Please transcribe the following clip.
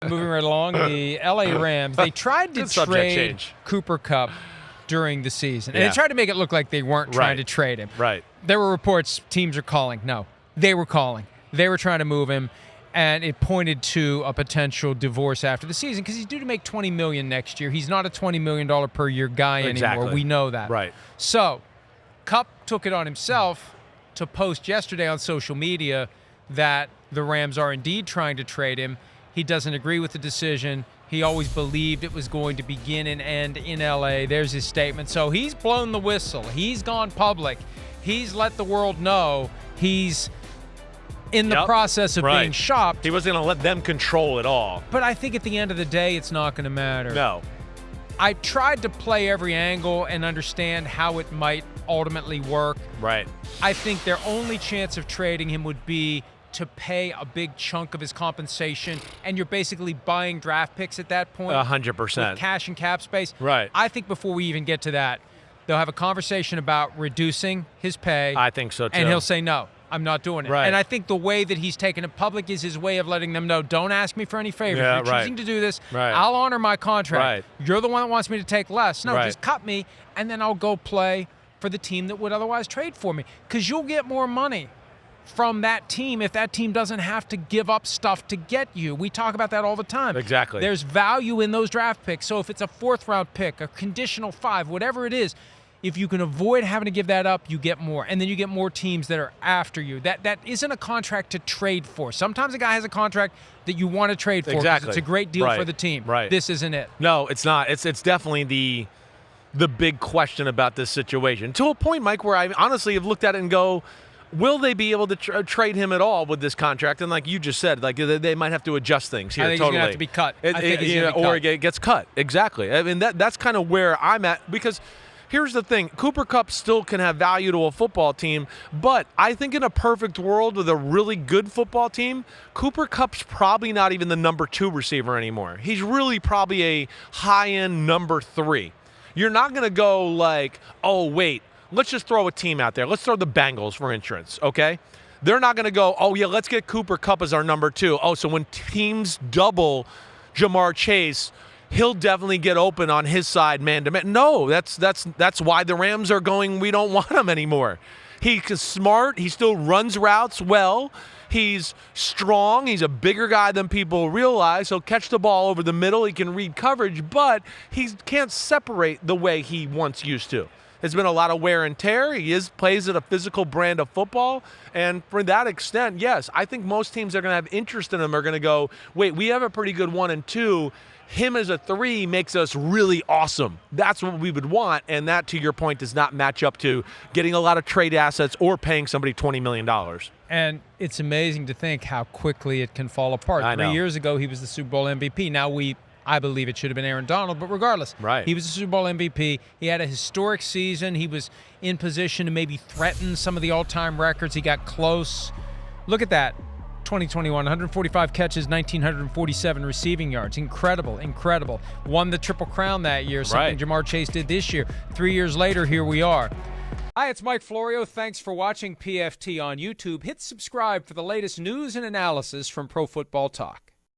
Moving right along, the L.A. Rams, they tried to trade Cooper Kupp during the season. And they tried to make it look like they weren't trying to trade him. Right. There were reports teams are calling. No, they were calling. They were trying to move him, and it pointed to a potential divorce after the season because he's due to make $20 million next year. He's not a $20 million per year guy anymore. We know that. Right. So Kupp took it on himself to post yesterday on social media that the Rams are indeed trying to trade him. He doesn't agree with the decision. He always believed it was going to begin and end in L.A. There's his statement. So he's blown the whistle. He's gone public. He's let the world know he's in the process of being shopped. He wasn't going to let them control it all. But I think at the end of the day, it's not going to matter. No. I tried to play every angle and understand how it might ultimately work. Right. I think their only chance of trading him would be to pay a big chunk of his compensation, and you're basically buying draft picks at that point. 100%. With cash and cap space. Right. I think before we even get to that, they'll have a conversation about reducing his pay. I think so, too. And he'll say, no, I'm not doing it. Right. And I think the way that he's taken it public is his way of letting them know, don't ask me for any favors. You're choosing to do this. Right. I'll honor my contract. Right. You're the one that wants me to take less. No, Right. just cut me, and then I'll go play for the team that would otherwise trade for me. Because you'll get more money from that team if that team doesn't have to give up stuff to get you. We talk about that all the time. Exactly. There's value in those draft picks. So if it's a fourth-round pick, a conditional 5, whatever it is, if you can avoid having to give that up, you get more. And then you get more teams that are after you. That isn't a contract to trade for. Sometimes a guy has a contract that you want to trade for because it's a great deal for the team. Right. This isn't it. No, it's not. It's definitely the big question about this situation. To a point, Mike, where I honestly have looked at it and go, will they be able to trade him at all with this contract? And like you just said, like they might have to adjust things here. I think totally. he's going to have to be cut. I think he's going to be or cut. it gets cut. Exactly. I mean, that's kind of where I'm at because here's the thing. Cooper Kupp still can have value to a football team, but I think in a perfect world with a really good football team, Cooper Kupp's probably not even the number 2 receiver anymore. He's really probably a high-end number 3. You're not going to go like, oh, wait, let's just throw a team out there. Let's throw the Bengals for instance, okay? They're not going to go, oh, yeah, let's get Cooper Kupp as our number 2. Oh, so when teams double Jamar Chase, he'll definitely get open on his side man-to-man. No, that's why the Rams are going, we don't want him anymore. He's smart. He still runs routes well. He's strong. He's a bigger guy than people realize. He'll catch the ball over the middle. He can read coverage, but he can't separate the way he once used to. There's been a lot of wear and tear. He plays at a physical brand of football. And for that extent, yes, I think most teams that are going to have interest in him are going to go, wait, we have a pretty good 1 and 2. Him as a 3 makes us really awesome. That's what we would want. And that, to your point, does not match up to getting a lot of trade assets or paying somebody $20 million. And it's amazing to think how quickly it can fall apart. I know. 3 years ago, he was the Super Bowl MVP. Now I believe it should have been Aaron Donald, but regardless, he was the Super Bowl MVP. He had a historic season. He was in position to maybe threaten some of the all-time records. He got close. Look at that. 2021, 145 catches, 1,947 receiving yards. Incredible, incredible. Won the Triple Crown that year, something Jamar Chase did this year. 3 years later, here we are. Hi, it's Mike Florio. Thanks for watching PFT on YouTube. Hit subscribe for the latest news and analysis from Pro Football Talk.